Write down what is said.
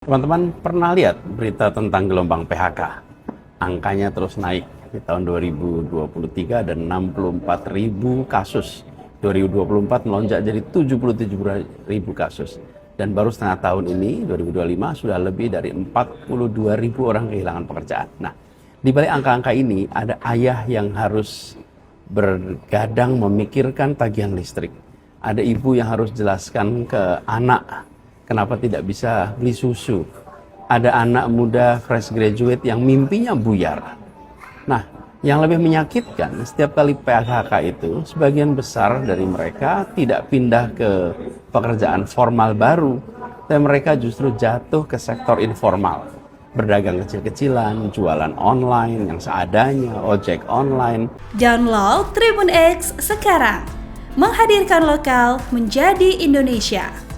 Teman-teman pernah lihat berita tentang gelombang PHK? Angkanya terus naik. Di tahun 2023 ada 64.000 kasus. 2024 melonjak jadi 77.000 kasus. Dan baru setengah tahun ini, 2025, sudah lebih dari 42.000 orang kehilangan pekerjaan. Nah, di balik angka-angka ini ada ayah yang harus bergadang memikirkan tagihan listrik. Ada ibu yang harus jelaskan ke anak kenapa tidak bisa beli susu. Ada anak muda fresh graduate yang mimpinya buyar. Nah, yang lebih menyakitkan, setiap kali PHK itu, sebagian besar dari mereka tidak pindah ke pekerjaan formal baru, dan mereka justru jatuh ke sektor informal. Berdagang kecil-kecilan, jualan online yang seadanya, ojek online. Download Tribun X sekarang, menghadirkan lokal menjadi Indonesia.